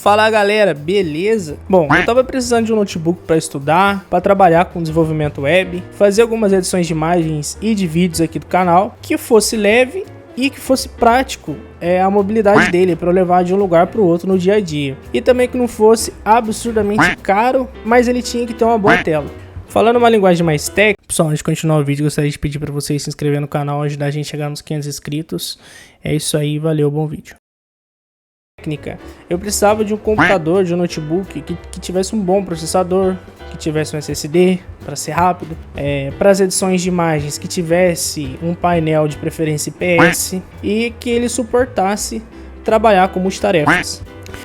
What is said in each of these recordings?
Fala galera, beleza? Bom, eu tava precisando de um notebook para estudar, para trabalhar com desenvolvimento web, fazer algumas edições de imagens e de vídeos aqui do canal, que fosse leve e que fosse prático a mobilidade dele para eu levar de um lugar para o outro no dia a dia. E também que não fosse absurdamente caro, mas ele tinha que ter uma boa tela. Falando uma linguagem mais técnica, pessoal, antes de continuar o vídeo, gostaria de pedir para vocês se inscreverem no canal, ajudar a gente a chegar nos 500 inscritos. É isso aí, valeu, bom vídeo. Eu precisava de um computador, de um notebook que tivesse um bom processador, que tivesse um SSD para ser rápido, para as edições de imagens que tivesse um painel de preferência IPS e que ele suportasse trabalhar com multitarefas.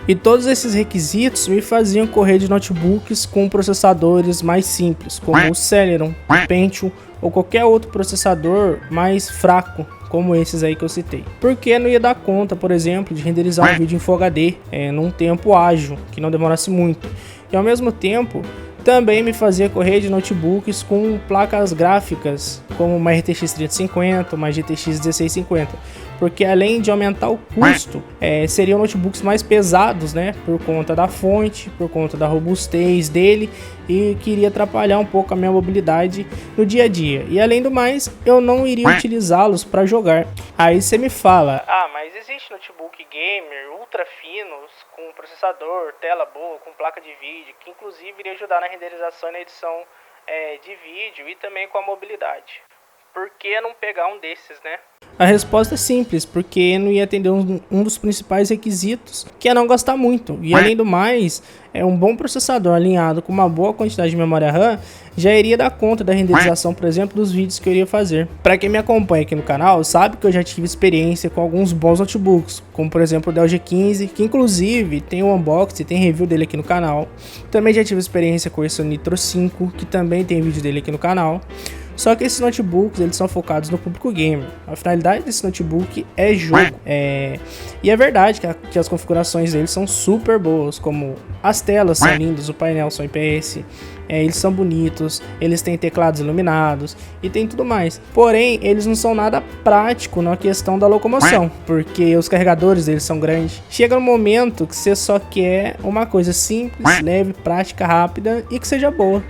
E todos esses requisitos me faziam correr de notebooks com processadores mais simples, como o Celeron, o Pentium ou qualquer outro processador mais fraco, como esses aí que eu citei. Porque não ia dar conta, por exemplo, de renderizar um vídeo em Full HD num tempo ágil, que não demorasse muito. E ao mesmo tempo, também me fazia correr de notebooks com placas gráficas, como uma RTX 3050, uma GTX 1650. Porque além de aumentar o custo, seriam notebooks mais pesados, né? Por conta da fonte, por conta da robustez dele, e queria atrapalhar um pouco a minha mobilidade no dia a dia. E além do mais, eu não iria utilizá-los para jogar. Aí você me fala: ah, mas existe notebook gamer ultra finos, com processador, tela boa, com placa de vídeo, que inclusive iria ajudar na renderização e na edição de vídeo e também com a mobilidade. Por que não pegar um desses, né? A resposta é simples, porque não ia atender um dos principais requisitos, que é não gastar muito. E além do mais, um bom processador alinhado com uma boa quantidade de memória RAM já iria dar conta da renderização, por exemplo, dos vídeos que eu iria fazer. Para quem me acompanha aqui no canal, sabe que eu já tive experiência com alguns bons notebooks, como por exemplo o Dell G15, que inclusive tem um unboxing, tem review dele aqui no canal. Também já tive experiência com esse Nitro 5, que também tem vídeo dele aqui no canal. Só que esses notebooks, eles são focados no público gamer. A finalidade desse notebook é jogo. E é verdade que as configurações deles são super boas, como as telas são lindas, o painel são IPS, eles são bonitos, eles têm teclados iluminados e tem tudo mais. Porém, eles não são nada prático na questão da locomoção, porque os carregadores deles são grandes. Chega um momento que você só quer uma coisa simples, leve, prática, rápida e que seja boa.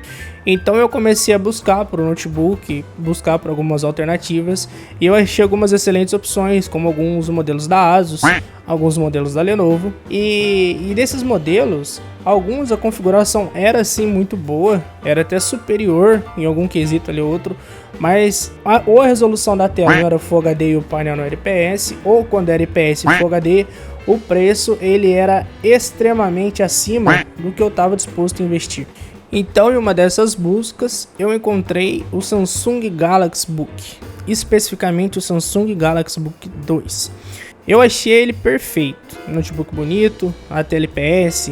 Então eu comecei a buscar por um notebook, buscar por algumas alternativas, e eu achei algumas excelentes opções, como alguns modelos da Asus, alguns modelos da Lenovo, e desses modelos, alguns a configuração era sim muito boa, era até superior em algum quesito ali ou outro, mas ou a resolução da tela não era Full HD e o painel não era IPS, ou quando era IPS e Full HD, o preço ele era extremamente acima do que eu estava disposto a investir. Então, em uma dessas buscas, eu encontrei o Samsung Galaxy Book, especificamente o Samsung Galaxy Book 2. Eu achei ele perfeito, notebook bonito, a tela IPS,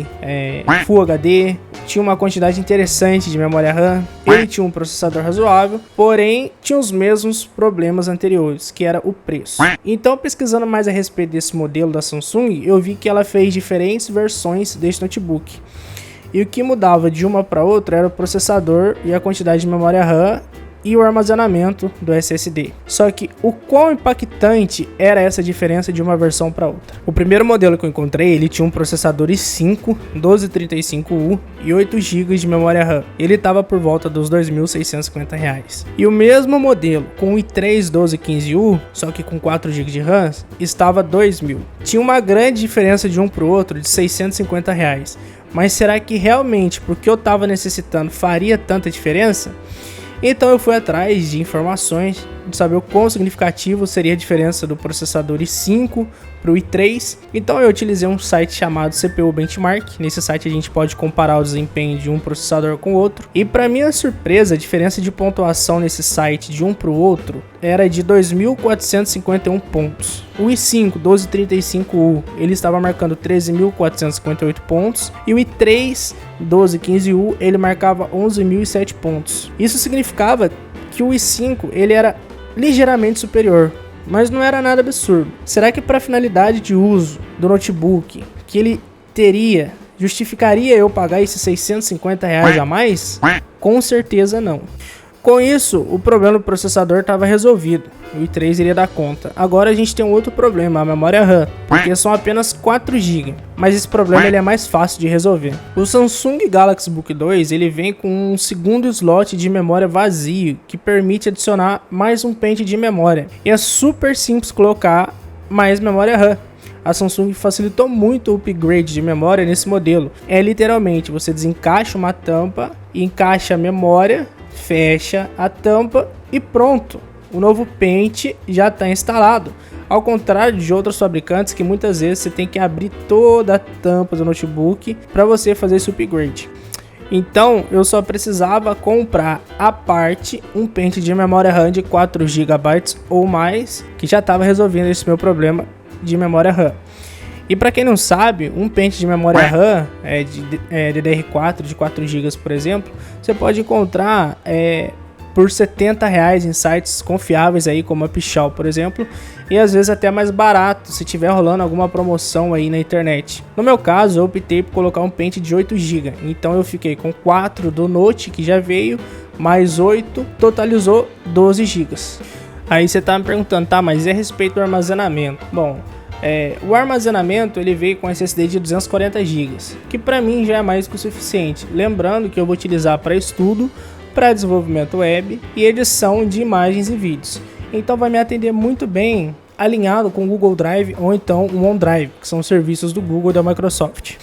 Full HD, tinha uma quantidade interessante de memória RAM, ele tinha um processador razoável, porém tinha os mesmos problemas anteriores, que era o preço. Então, pesquisando mais a respeito desse modelo da Samsung, eu vi que ela fez diferentes versões desse notebook. E o que mudava de uma para outra era o processador e a quantidade de memória RAM e o armazenamento do SSD. Só que o quão impactante era essa diferença de uma versão para outra? O primeiro modelo que eu encontrei, ele tinha um processador i5 1235U e 8 GB de memória RAM. Ele estava por volta dos R$ 2.650. E o mesmo modelo com o i3 1215U, só que com 4 GB de RAM, estava R$ 2.000. Tinha uma grande diferença de um para o outro de R$ 650. Mas será que realmente, porque eu estava necessitando, faria tanta diferença? Então eu fui atrás de informações, de saber o quão significativo seria a diferença do processador i5 para o i3. Então eu utilizei um site chamado CPU Benchmark. Nesse site a gente pode comparar o desempenho de um processador com o outro. E para minha surpresa, a diferença de pontuação nesse site de um para o outro era de 2.451 pontos. O i5 1235U ele estava marcando 13.458 pontos e o i3 1215U ele marcava 11.007 pontos. Isso significava que o i5 ele era ligeiramente superior, mas não era nada absurdo. Será que para a finalidade de uso do notebook que ele teria, justificaria eu pagar esses R$ 650 a mais? Com certeza não. Com isso, o problema do processador estava resolvido. O i3 iria dar conta. Agora a gente tem um outro problema, a memória RAM, porque são apenas 4 GB. Mas esse problema ele é mais fácil de resolver. O Samsung Galaxy Book 2 ele vem com um segundo slot de memória vazio, que permite adicionar mais um pente de memória. E é super simples colocar mais memória RAM. A Samsung facilitou muito o upgrade de memória nesse modelo. É literalmente, você desencaixa uma tampa, encaixa a memória, fecha a tampa e pronto. O novo pente já está instalado. Ao contrário de outros fabricantes que muitas vezes você tem que abrir toda a tampa do notebook para você fazer esse upgrade. Então eu só precisava comprar à parte um pente de memória RAM de 4 GB ou mais, que já estava resolvendo esse meu problema de memória RAM. E para quem não sabe, um pente de memória RAM DDR4 de 4 GB, por exemplo, você pode encontrar por R$70 em sites confiáveis aí, como a Pichau, por exemplo, e às vezes até mais barato se tiver rolando alguma promoção aí na internet. No meu caso, eu optei por colocar um pente de 8 GB, então eu fiquei com 4 do Note que já veio, mais 8, totalizou 12 GB. Aí você tá me perguntando, tá, mas e a respeito do armazenamento? Bom, o armazenamento ele veio com SSD de 240 GB, que para mim já é mais que o suficiente. Lembrando que eu vou utilizar para estudo, para desenvolvimento web e edição de imagens e vídeos. Então vai me atender muito bem alinhado com o Google Drive ou então o OneDrive, que são serviços do Google e da Microsoft.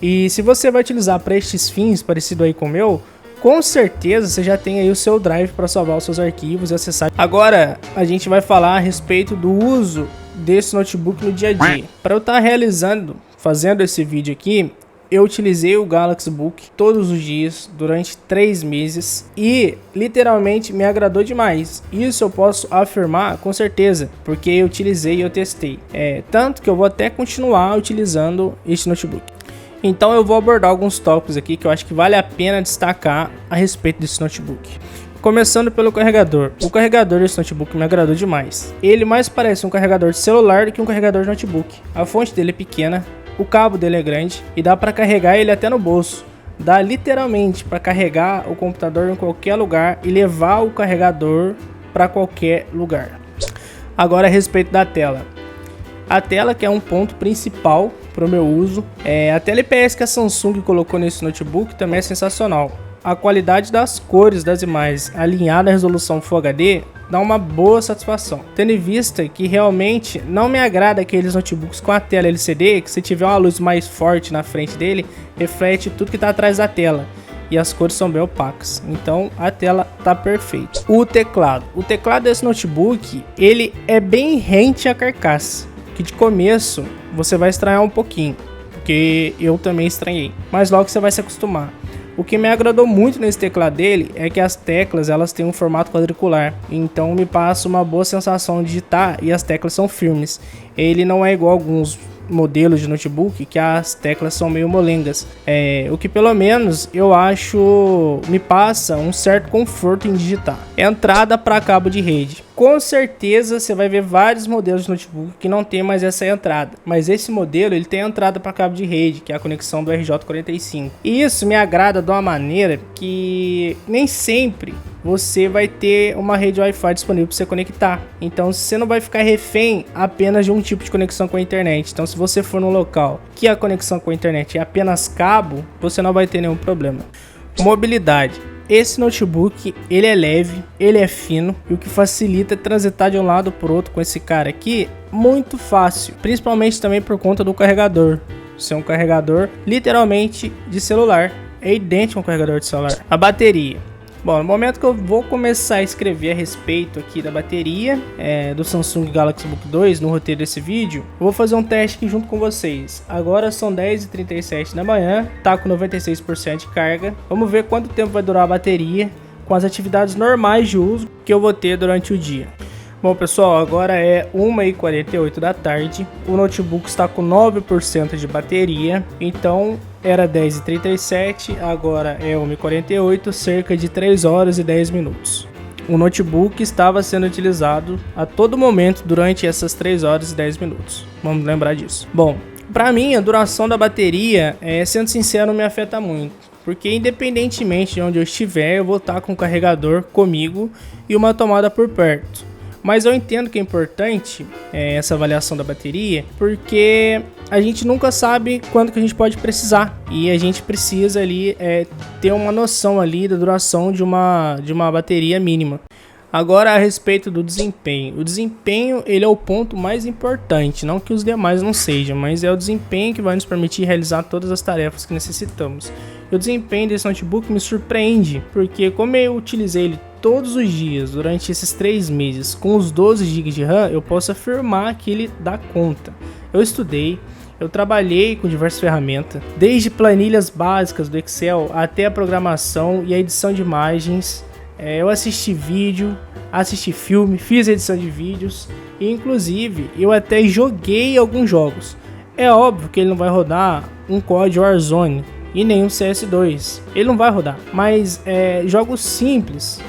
E se você vai utilizar para estes fins, parecido aí com o meu, com certeza você já tem aí o seu Drive para salvar os seus arquivos e acessar. Agora a gente vai falar a respeito do uso desse notebook no dia a dia. Para eu estar fazendo esse vídeo aqui, eu utilizei o Galaxy Book todos os dias durante 3 meses e literalmente me agradou demais. Isso eu posso afirmar com certeza, porque eu utilizei e eu testei. Tanto que eu vou até continuar utilizando este notebook. Então eu vou abordar alguns tópicos aqui que eu acho que vale a pena destacar a respeito desse notebook. Começando pelo carregador. O carregador desse notebook me agradou demais. Ele mais parece um carregador de celular do que um carregador de notebook. A fonte dele é pequena, o cabo dele é grande e dá para carregar ele até no bolso. Dá literalmente para carregar o computador em qualquer lugar e levar o carregador para qualquer lugar. Agora a respeito da tela. A tela que é um ponto principal para o meu uso. A tela IPS que a Samsung colocou nesse notebook também é sensacional. A qualidade das cores das imagens alinhada à resolução Full HD dá uma boa satisfação, tendo em vista que realmente não me agrada aqueles notebooks com a tela LCD que se tiver uma luz mais forte na frente dele, reflete tudo que está atrás da tela e as cores são bem opacas, então a tela tá perfeita. O teclado desse notebook ele é bem rente à carcaça, que de começo você vai estranhar um pouquinho, porque eu também estranhei, mas logo você vai se acostumar. O que me agradou muito nesse teclado dele é que as teclas elas têm um formato quadricular, então me passa uma boa sensação de digitar e as teclas são firmes. Ele não é igual a alguns modelos de notebook que as teclas são meio molengas, o que pelo menos eu acho me passa um certo conforto em digitar. Entrada para cabo de rede. Com certeza você vai ver vários modelos de notebook que não tem mais essa entrada, mas esse modelo ele tem a entrada para cabo de rede, que é a conexão do RJ45. E isso me agrada de uma maneira que nem sempre você vai ter uma rede Wi-Fi disponível para você conectar. Então você não vai ficar refém apenas de um tipo de conexão com a internet. Então se você for num local que a conexão com a internet é apenas cabo, você não vai ter nenhum problema. Mobilidade. Esse notebook ele é leve, ele é fino e o que facilita transitar de um lado para o outro com esse cara aqui muito fácil, principalmente também por conta do carregador. Ser um carregador literalmente de celular, é idêntico a um carregador de celular. A bateria. Bom, no momento que eu vou começar a escrever a respeito aqui da bateria do Samsung Galaxy Book 2 no roteiro desse vídeo, eu vou fazer um teste aqui junto com vocês. Agora são 10h37 da manhã, tá com 96% de carga. Vamos ver quanto tempo vai durar a bateria com as atividades normais de uso que eu vou ter durante o dia. Bom pessoal, agora é 1h48 da tarde, o notebook está com 9% de bateria, então era 10h37, agora é 1h48, cerca de 3 horas e 10 minutos. O notebook estava sendo utilizado a todo momento durante essas 3 horas e 10 minutos, vamos lembrar disso. Bom, para mim a duração da bateria, sendo sincero, não me afeta muito. porque independentemente de onde eu estiver, eu vou estar com o carregador comigo e uma tomada por perto. Mas eu entendo que é importante essa avaliação da bateria, porque a gente nunca sabe quando que a gente pode precisar, e a gente precisa ali ter uma noção ali da duração de uma bateria mínima. Agora, a respeito do desempenho. O desempenho, ele é o ponto mais importante, não que os demais não sejam, mas é o desempenho que vai nos permitir realizar todas as tarefas que necessitamos. E o desempenho desse notebook me surpreende, porque como eu utilizei ele todos os dias durante esses 3 meses com os 12 GB de RAM, eu posso afirmar que ele dá conta. Eu estudei, eu trabalhei com diversas ferramentas, desde planilhas básicas do Excel até a programação e a edição de imagens. Eu assisti vídeo, assisti filme, fiz edição de vídeos e inclusive eu até joguei alguns jogos. É óbvio que ele não vai rodar um COD Warzone e nem um CS2, ele não vai rodar, mas jogos simples,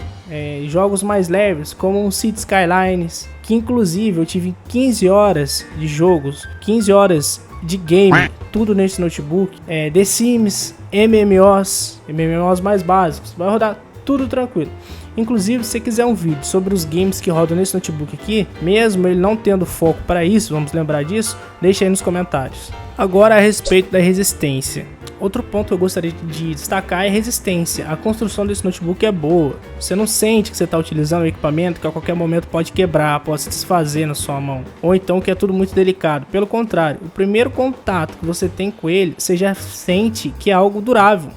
jogos mais leves como um Cities Skylines, que inclusive eu tive 15 horas de jogos, 15 horas de game, tudo nesse notebook, The Sims, MMOs mais básicos, vai rodar tudo tranquilo. Inclusive, se você quiser um vídeo sobre os games que rodam nesse notebook aqui, mesmo ele não tendo foco para isso, vamos lembrar disso, deixa aí nos comentários. Agora, a respeito da resistência. Outro ponto que eu gostaria de destacar é a resistência. A construção desse notebook é boa. Você não sente que você está utilizando um equipamento que a qualquer momento pode quebrar, pode se desfazer na sua mão. Ou então que é tudo muito delicado. Pelo contrário, o primeiro contato que você tem com ele, você já sente que é algo durável.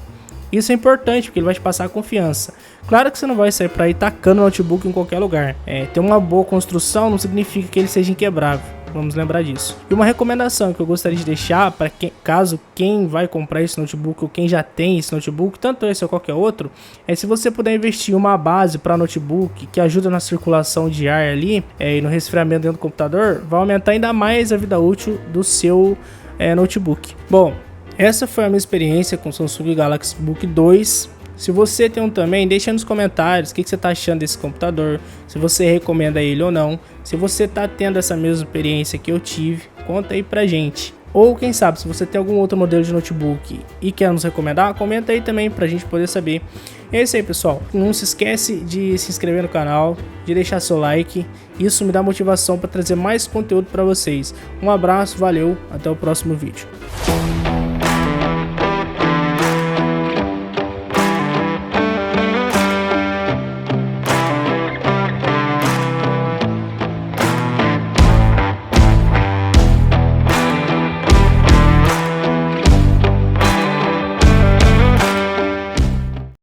Isso é importante, porque ele vai te passar confiança. Claro que você não vai sair para ir tacando o notebook em qualquer lugar. Ter uma boa construção não significa que ele seja inquebrável. Vamos lembrar disso. E uma recomendação que eu gostaria de deixar para caso quem vai comprar esse notebook ou quem já tem esse notebook, tanto esse ou qualquer outro, se você puder investir uma base para notebook que ajuda na circulação de ar ali e no resfriamento dentro do computador, vai aumentar ainda mais a vida útil do seu notebook. Bom, essa foi a minha experiência com o Samsung Galaxy Book 2. Se você tem um também, deixa nos comentários o que você está achando desse computador, se você recomenda ele ou não. Se você está tendo essa mesma experiência que eu tive, conta aí pra gente. Ou quem sabe, se você tem algum outro modelo de notebook e quer nos recomendar, comenta aí também pra gente poder saber. É isso aí, pessoal. Não se esquece de se inscrever no canal, de deixar seu like. Isso me dá motivação para trazer mais conteúdo para vocês. Um abraço, valeu, até o próximo vídeo.